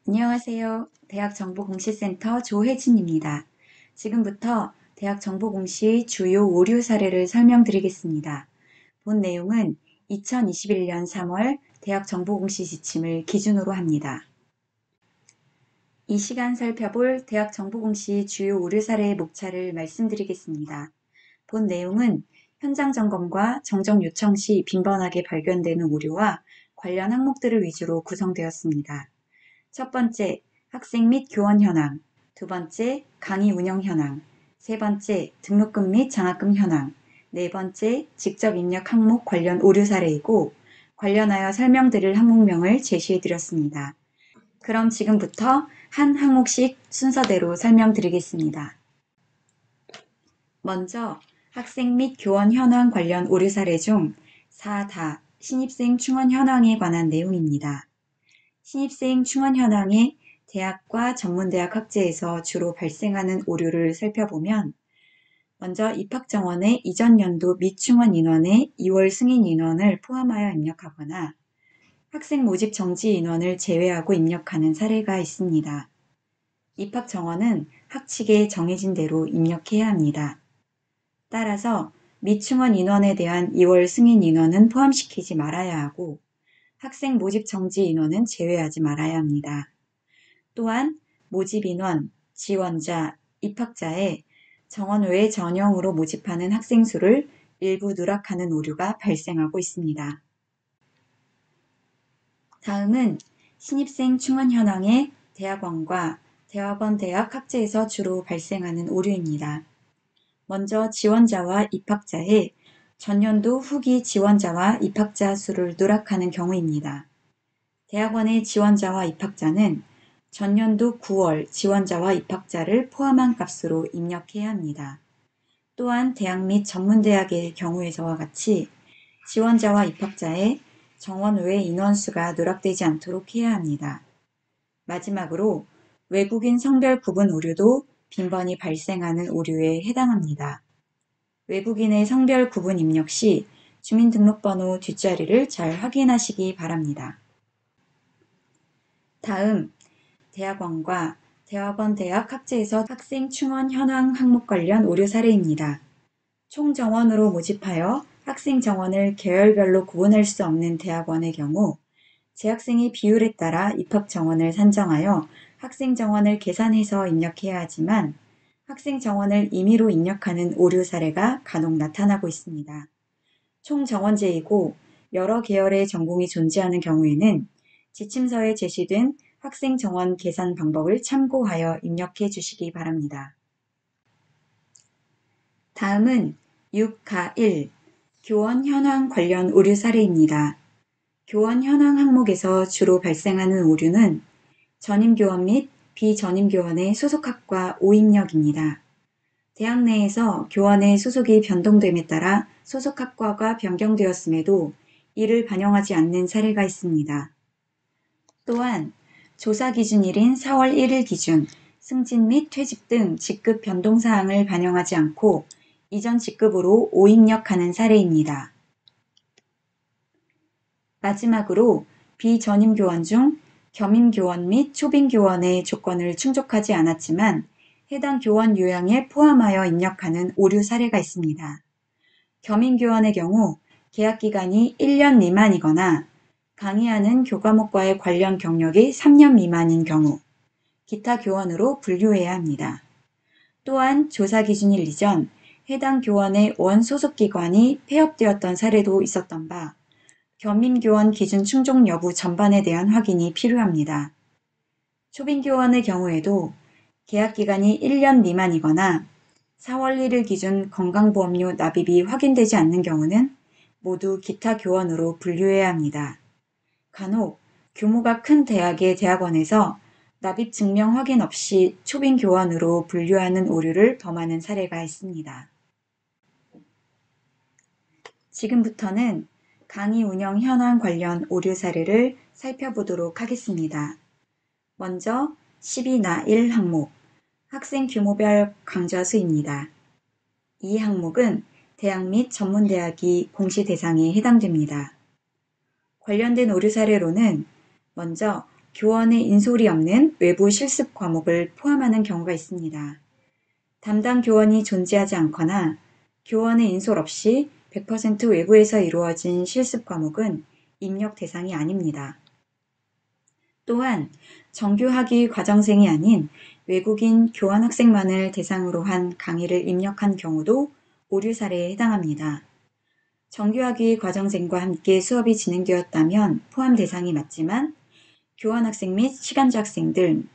안녕하세요. 대학정보공시센터 조혜진입니다. 지금부터 대학정보공시 주요 오류 사례를 설명드리겠습니다. 본 내용은 2021년 3월 대학정보공시 지침을 기준으로 합니다. 이 시간 살펴볼 대학정보공시 주요 오류 사례의 목차를 말씀드리겠습니다. 본 내용은 현장 점검과 정정 요청 시 빈번하게 발견되는 오류와 관련 항목들을 위주로 구성되었습니다. 첫 번째, 학생 및 교원 현황. 두 번째, 강의 운영 현황. 세 번째, 등록금 및 장학금 현황. 네 번째, 직접 입력 항목 관련 오류 사례이고 관련하여 설명드릴 항목명을 제시해드렸습니다. 그럼 지금부터 한 항목씩 순서대로 설명드리겠습니다. 먼저 학생 및 교원 현황 관련 오류 사례 중 4다 신입생 충원 현황에 관한 내용입니다. 신입생 충원 현황에 대학과 전문대학 학제에서 주로 발생하는 오류를 살펴보면 먼저 입학 정원에 이전 연도 미충원 인원의 2월 승인 인원을 포함하여 입력하거나 학생 모집 정지 인원을 제외하고 입력하는 사례가 있습니다. 입학 정원은 학칙에 정해진 대로 입력해야 합니다. 따라서 미충원 인원에 대한 2월 승인 인원은 포함시키지 말아야 하고 학생 모집 정지 인원은 제외하지 말아야 합니다. 또한 모집 인원, 지원자, 입학자의 정원 외 전형으로 모집하는 학생 수를 일부 누락하는 오류가 발생하고 있습니다. 다음은 신입생 충원 현황의 대학원과 대학원 대학 학제에서 주로 발생하는 오류입니다. 먼저 지원자와 입학자의 전년도 후기 지원자와 입학자 수를 누락하는 경우입니다. 대학원의 지원자와 입학자는 전년도 9월 지원자와 입학자를 포함한 값으로 입력해야 합니다. 또한 대학 및 전문대학의 경우에서와 같이 지원자와 입학자의 정원 외 인원수가 누락되지 않도록 해야 합니다. 마지막으로 외국인 성별 구분 오류도 빈번히 발생하는 오류에 해당합니다. 외국인의 성별 구분 입력 시 주민등록번호 뒷자리를 잘 확인하시기 바랍니다. 다음, 대학원과 대학원 대학 학제에서 학생 충원 현황 항목 관련 오류 사례입니다. 총 정원으로 모집하여 학생 정원을 계열별로 구분할 수 없는 대학원의 경우 재학생의 비율에 따라 입학 정원을 산정하여 학생 정원을 계산해서 입력해야 하지만 학생 정원을 임의로 입력하는 오류 사례가 간혹 나타나고 있습니다. 총 정원제이고 여러 계열의 전공이 존재하는 경우에는 지침서에 제시된 학생 정원 계산 방법을 참고하여 입력해 주시기 바랍니다. 다음은 6가1 교원 현황 관련 오류 사례입니다. 교원 현황 항목에서 주로 발생하는 오류는 전임교원 및 비전임교원의 소속학과 오입력입니다. 대학 내에서 교원의 소속이 변동됨에 따라 소속학과가 변경되었음에도 이를 반영하지 않는 사례가 있습니다. 또한 조사 기준일인 4월 1일 기준 승진 및 퇴직 등 직급 변동 사항을 반영하지 않고 이전 직급으로 오입력하는 사례입니다. 마지막으로 비전임 교원 중 겸임 교원 및 초빙 교원의 조건을 충족하지 않았지만 해당 교원 요양에 포함하여 입력하는 오류 사례가 있습니다. 겸임 교원의 경우 계약 기간이 1년 미만이거나 강의하는 교과목과의 관련 경력이 3년 미만인 경우 기타 교원으로 분류해야 합니다. 또한 조사 기준일 이전 해당 교원의 원 소속기관이 폐업되었던 사례도 있었던 바 겸임교원 기준 충족 여부 전반에 대한 확인이 필요합니다. 초빙교원의 경우에도 계약기간이 1년 미만이거나 4월 1일 기준 건강보험료 납입이 확인되지 않는 경우는 모두 기타 교원으로 분류해야 합니다. 간혹 규모가 큰 대학의 대학원에서 납입 증명 확인 없이 초빙교원으로 분류하는 오류를 범하는 사례가 있습니다. 지금부터는 강의 운영 현황 관련 오류 사례를 살펴보도록 하겠습니다. 먼저 12나1 항목, 학생 규모별 강좌수입니다. 이 항목은 대학 및 전문대학이 공시 대상에 해당됩니다. 관련된 오류 사례로는 먼저 교원의 인솔이 없는 외부 실습 과목을 포함하는 경우가 있습니다. 담당 교원이 존재하지 않거나 교원의 인솔 없이 100% 외부에서 이루어진 실습 과목은 입력 대상이 아닙니다. 또한 정규학위 과정생이 아닌 외국인 교환학생만을 대상으로 한 강의를 입력한 경우도 오류 사례에 해당합니다. 정규학위 과정생과 함께 수업이 진행되었다면 포함 대상이 맞지만 교환학생 및 시간제 학생 등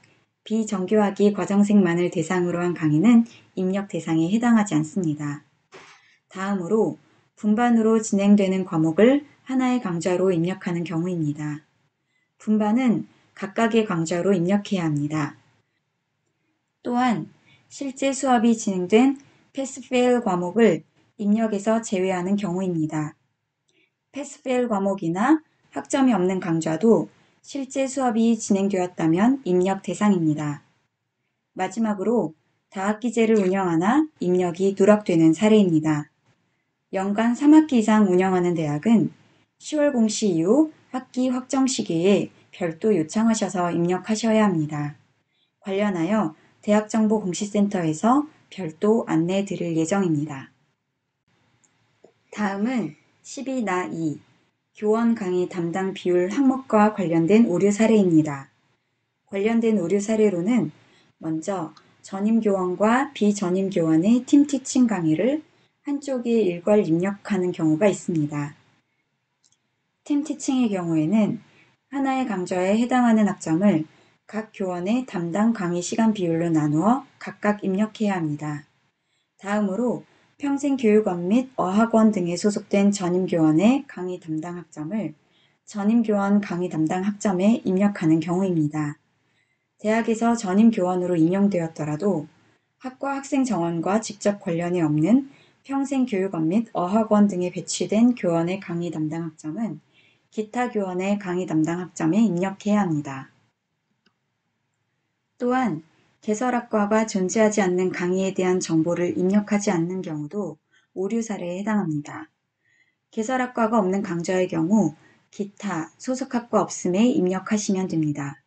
비정규학위 과정생만을 대상으로 한 강의는 입력 대상에 해당하지 않습니다. 다음으로 분반으로 진행되는 과목을 하나의 강좌로 입력하는 경우입니다. 분반은 각각의 강좌로 입력해야 합니다. 또한 실제 수업이 진행된 패스페일 과목을 입력에서 제외하는 경우입니다. 패스페일 과목이나 학점이 없는 강좌도 실제 수업이 진행되었다면 입력 대상입니다. 마지막으로 다학기제를 운영하나 입력이 누락되는 사례입니다. 연간 3학기 이상 운영하는 대학은 10월 공시 이후 학기 확정 시기에 별도 요청하셔서 입력하셔야 합니다. 관련하여 대학정보공시센터에서 별도 안내 드릴 예정입니다. 다음은 12나2 교원 강의 담당 비율 항목과 관련된 오류 사례입니다. 관련된 오류 사례로는 먼저 전임교원과 비전임교원의 팀티칭 강의를 한쪽에 일괄 입력하는 경우가 있습니다. 팀티칭의 경우에는 하나의 강좌에 해당하는 학점을 각 교원의 담당 강의 시간 비율로 나누어 각각 입력해야 합니다. 다음으로 평생교육원 및 어학원 등에 소속된 전임교원의 강의 담당 학점을 전임교원 강의 담당 학점에 입력하는 경우입니다. 대학에서 전임교원으로 임용되었더라도 학과 학생 정원과 직접 관련이 없는 평생교육원 및 어학원 등에 배치된 교원의 강의 담당 학점은 기타 교원의 강의 담당 학점에 입력해야 합니다. 또한 개설학과가 존재하지 않는 강의에 대한 정보를 입력하지 않는 경우도 오류 사례에 해당합니다. 개설학과가 없는 강좌의 경우 기타, 소속학과 없음에 입력하시면 됩니다.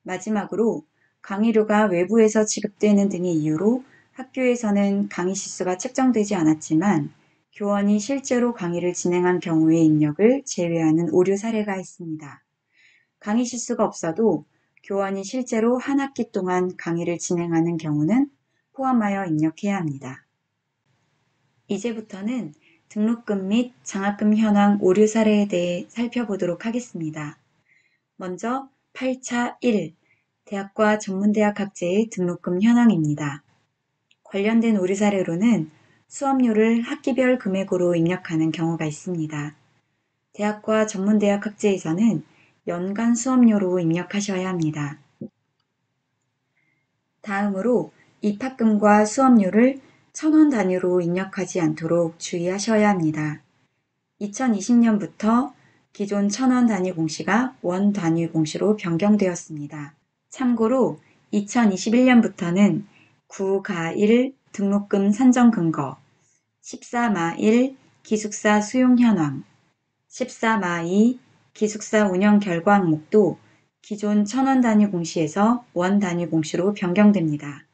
마지막으로 강의료가 외부에서 지급되는 등의 이유로 학교에서는 강의 시수가 책정되지 않았지만 교원이 실제로 강의를 진행한 경우의 입력을 제외하는 오류 사례가 있습니다. 강의 시수가 없어도 교원이 실제로 한 학기 동안 강의를 진행하는 경우는 포함하여 입력해야 합니다. 이제부터는 등록금 및 장학금 현황 오류 사례에 대해 살펴보도록 하겠습니다. 먼저 8차 1. 대학과 전문대학 학제의 등록금 현황입니다. 관련된 오류 사례로는 수업료를 학기별 금액으로 입력하는 경우가 있습니다. 대학과 전문대학 학제에서는 연간 수업료로 입력하셔야 합니다. 다음으로 입학금과 수업료를 1,000원 단위로 입력하지 않도록 주의하셔야 합니다. 2020년부터 기존 1,000원 단위 공시가 원 단위 공시로 변경되었습니다. 참고로 2021년부터는 9가1 등록금 산정 근거, 14마1 기숙사 수용 현황, 14마2 기숙사 운영 결과 항목도 기존 1,000원 단위 공시에서 원 단위 공시로 변경됩니다.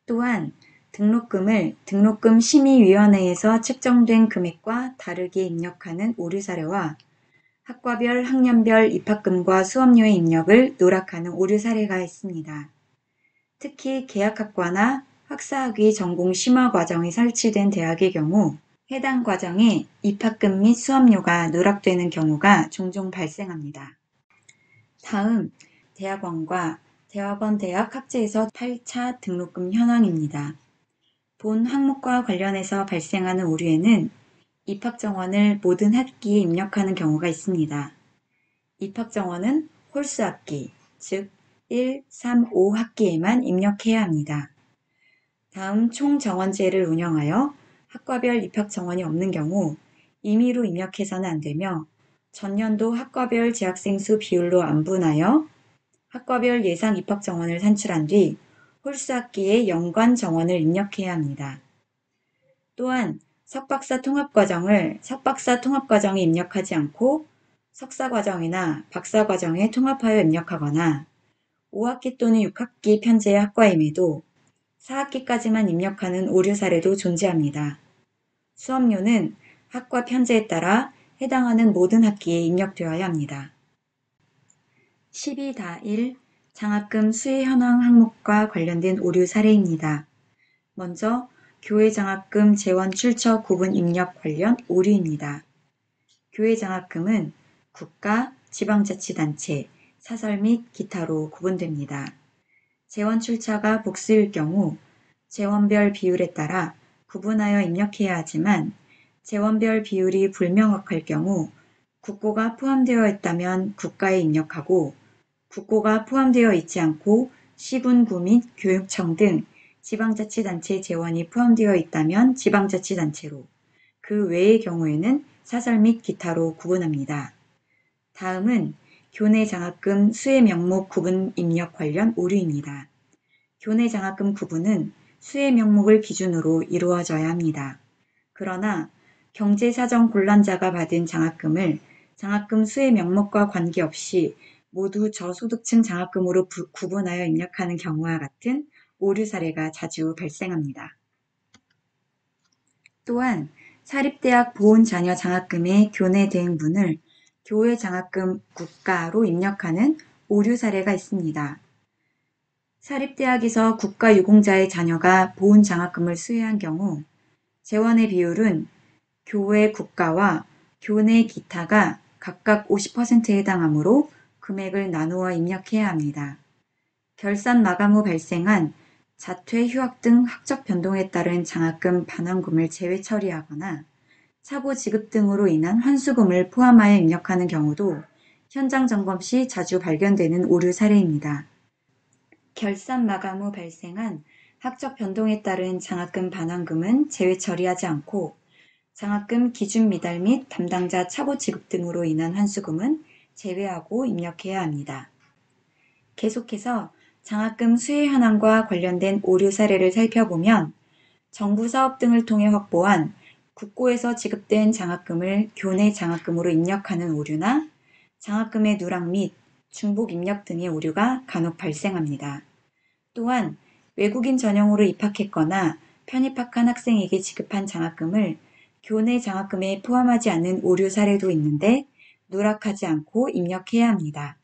또한 등록금을 등록금 심의위원회에서 책정된 금액과 다르게 입력하는 오류 사례와 학과별 학년별 입학금과 수업료의 입력을 누락하는 오류 사례가 있습니다. 특히 계약학과나 학사학위 전공 심화 과정이 설치된 대학의 경우 해당 과정에 입학금 및 수업료가 누락되는 경우가 종종 발생합니다. 다음 대학원과 대학원 대학 학제에서 8차 등록금 현황입니다. 본 항목과 관련해서 발생하는 오류에는 입학정원을 모든 학기에 입력하는 경우가 있습니다. 입학정원은 홀수학기, 즉 1, 3, 5학기에만 입력해야 합니다. 다음 총정원제를 운영하여 학과별 입학정원이 없는 경우 임의로 입력해서는 안 되며 전년도 학과별 재학생 수 비율로 안분하여 학과별 예상 입학정원을 산출한 뒤 홀수학기에 연관 정원을 입력해야 합니다. 또한 석박사 통합과정을 석박사 통합과정에 입력하지 않고 석사과정이나 박사과정에 통합하여 입력하거나 5학기 또는 6학기 편제의 학과임에도 4학기까지만 입력하는 오류 사례도 존재합니다. 수업료는 학과 편제에 따라 해당하는 모든 학기에 입력되어야 합니다. 12.1 장학금 수혜 현황 항목과 관련된 오류 사례입니다. 먼저 교회 장학금 재원 출처 구분 입력 관련 오류입니다. 교회 장학금은 국가, 지방자치단체, 사설 및 기타로 구분됩니다. 재원 출처가 복수일 경우 재원별 비율에 따라 구분하여 입력해야 하지만 재원별 비율이 불명확할 경우 국고가 포함되어 있다면 국가에 입력하고 국고가 포함되어 있지 않고 시군구 및 교육청 등 지방자치단체 재원이 포함되어 있다면 지방자치단체로, 그 외의 경우에는 사설 및 기타로 구분합니다. 다음은 교내 장학금 수혜 명목 구분 입력 관련 오류입니다. 교내 장학금 구분은 수혜 명목을 기준으로 이루어져야 합니다. 그러나 경제사정 곤란자가 받은 장학금을 장학금 수혜 명목과 관계없이 모두 저소득층 장학금으로 구분하여 입력하는 경우와 같은 오류 사례가 자주 발생합니다. 또한 사립대학 보훈 자녀 장학금의 교내 대행분을 교회 장학금 국가로 입력하는 오류 사례가 있습니다. 사립대학에서 국가유공자의 자녀가 보훈 장학금을 수혜한 경우 재원의 비율은 교회 국가와 교내 기타가 각각 50%에 해당하므로 금액을 나누어 입력해야 합니다. 결산 마감 후 발생한 자퇴, 휴학 등 학적 변동에 따른 장학금 반환금을 제외 처리하거나 사고 지급 등으로 인한 환수금을 포함하여 입력하는 경우도 현장 점검 시 자주 발견되는 오류 사례입니다. 결산 마감 후 발생한 학적 변동에 따른 장학금 반환금은 제외 처리하지 않고 장학금 기준 미달 및 담당자 차보 지급 등으로 인한 환수금은 제외하고 입력해야 합니다. 계속해서 장학금 수혜 현황과 관련된 오류 사례를 살펴보면 정부 사업 등을 통해 확보한 국고에서 지급된 장학금을 교내 장학금으로 입력하는 오류나 장학금의 누락 및 중복 입력 등의 오류가 간혹 발생합니다. 또한 외국인 전형으로 입학했거나 편입학한 학생에게 지급한 장학금을 교내 장학금에 포함하지 않는 오류 사례도 있는데 누락하지 않고 입력해야 합니다.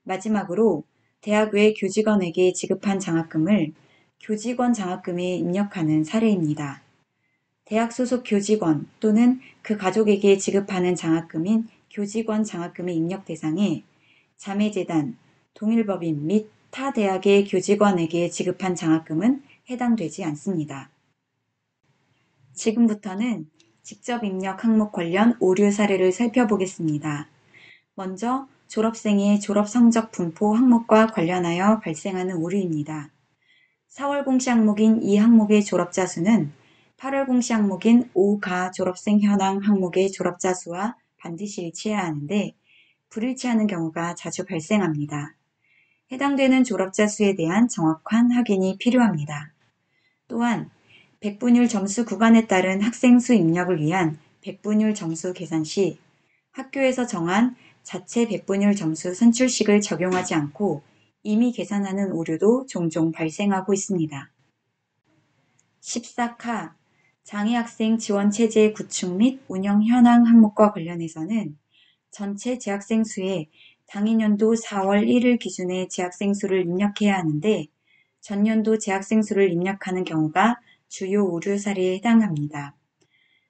마지막으로 대학 외 교직원에게 지급한 장학금을 교직원 장학금에 입력하는 사례입니다. 대학 소속 교직원 또는 그 가족에게 지급하는 장학금인 교직원 장학금의 입력 대상에 자매재단, 동일법인 및 타 대학의 교직원에게 지급한 장학금은 해당되지 않습니다. 지금부터는 직접 입력 항목 관련 오류 사례를 살펴보겠습니다. 먼저 졸업생의 졸업 성적 분포 항목과 관련하여 발생하는 오류입니다. 4월 공시 항목인 이 항목의 졸업자 수는 8월 공시 항목인 5가 졸업생 현황 항목의 졸업자 수와 반드시 일치해야 하는데 불일치하는 경우가 자주 발생합니다. 해당되는 졸업자 수에 대한 정확한 확인이 필요합니다. 또한 백분율 점수 구간에 따른 학생 수 입력을 위한 백분율 점수 계산 시 학교에서 정한 자체 백분율 점수 산출식을 적용하지 않고 이미 계산하는 오류도 종종 발생하고 있습니다. 14카 장애학생 지원체제 구축 및 운영 현황 항목과 관련해서는 전체 재학생 수에 당해년도 4월 1일 기준의 재학생 수를 입력해야 하는데 전년도 재학생 수를 입력하는 경우가 주요 오류 사례에 해당합니다.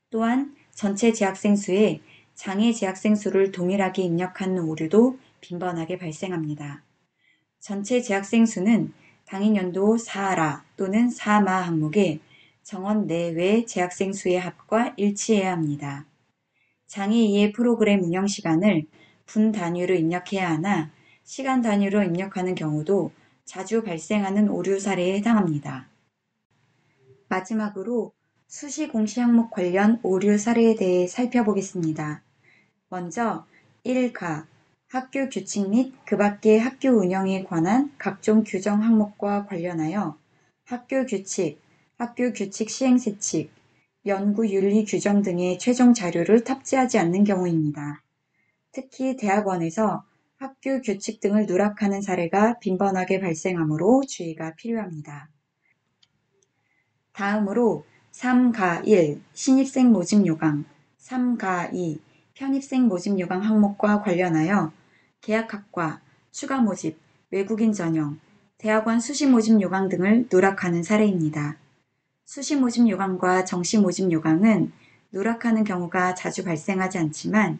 또한 전체 재학생 수에 장애 재학생 수를 동일하게 입력하는 오류도 빈번하게 발생합니다. 전체 재학생 수는 당해년도 4라 또는 4마 항목에 정원 내외 재학생 수의 합과 일치해야 합니다. 장애 이해 프로그램 운영 시간을 분 단위로 입력해야 하나 시간 단위로 입력하는 경우도 자주 발생하는 오류 사례에 해당합니다. 마지막으로 수시 공시 항목 관련 오류 사례에 대해 살펴보겠습니다. 먼저 1가 학교 규칙 및 그 밖의 학교 운영에 관한 각종 규정 항목과 관련하여 학교 규칙 시행세칙, 연구 윤리 규정 등의 최종 자료를 탑재하지 않는 경우입니다. 특히 대학원에서 학교 규칙 등을 누락하는 사례가 빈번하게 발생하므로 주의가 필요합니다. 다음으로 3가 1 신입생 모집 요강, 3가 2 편입생 모집 요강 항목과 관련하여 계약학과, 추가 모집, 외국인 전형, 대학원 수시 모집 요강 등을 누락하는 사례입니다. 수시 모집 요강과 정시 모집 요강은 누락하는 경우가 자주 발생하지 않지만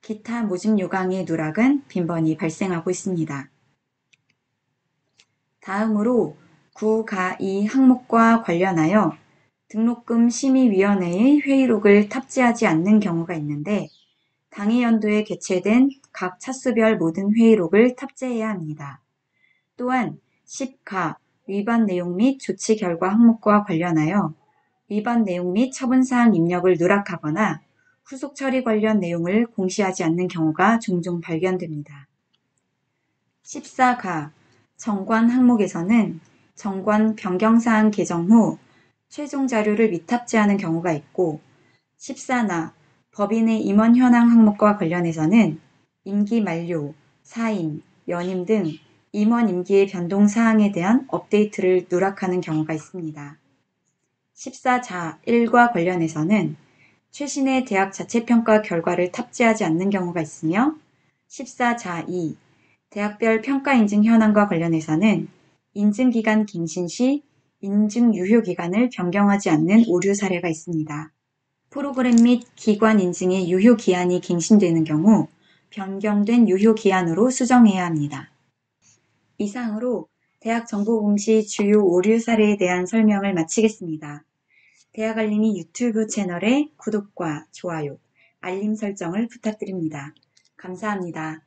기타 모집 요강의 누락은 빈번히 발생하고 있습니다. 다음으로 9가2 항목과 관련하여 등록금 심의위원회의 회의록을 탑재하지 않는 경우가 있는데 당해 연도에 개최된 각 차수별 모든 회의록을 탑재해야 합니다. 또한 10가 위반 내용 및 조치 결과 항목과 관련하여 위반 내용 및 처분사항 입력을 누락하거나 후속 처리 관련 내용을 공시하지 않는 경우가 종종 발견됩니다. 14가 정관 항목에서는 정관 변경사항 개정 후 최종 자료를 미탑재하는 경우가 있고 14나 법인의 임원 현황 항목과 관련해서는 임기 만료, 사임, 연임 등 임원 임기의 변동 사항에 대한 업데이트를 누락하는 경우가 있습니다. 14자 1과 관련해서는 최신의 대학 자체평가 결과를 탑재하지 않는 경우가 있으며 14자 2 대학별 평가 인증 현황과 관련해서는 인증기간 갱신 시 인증 유효기간을 변경하지 않는 오류 사례가 있습니다. 프로그램 및 기관 인증의 유효기한이 갱신되는 경우 변경된 유효기한으로 수정해야 합니다. 이상으로 대학 정보 공시 주요 오류 사례에 대한 설명을 마치겠습니다. 대학알림이 유튜브 채널의 구독과 좋아요, 알림 설정을 부탁드립니다. 감사합니다.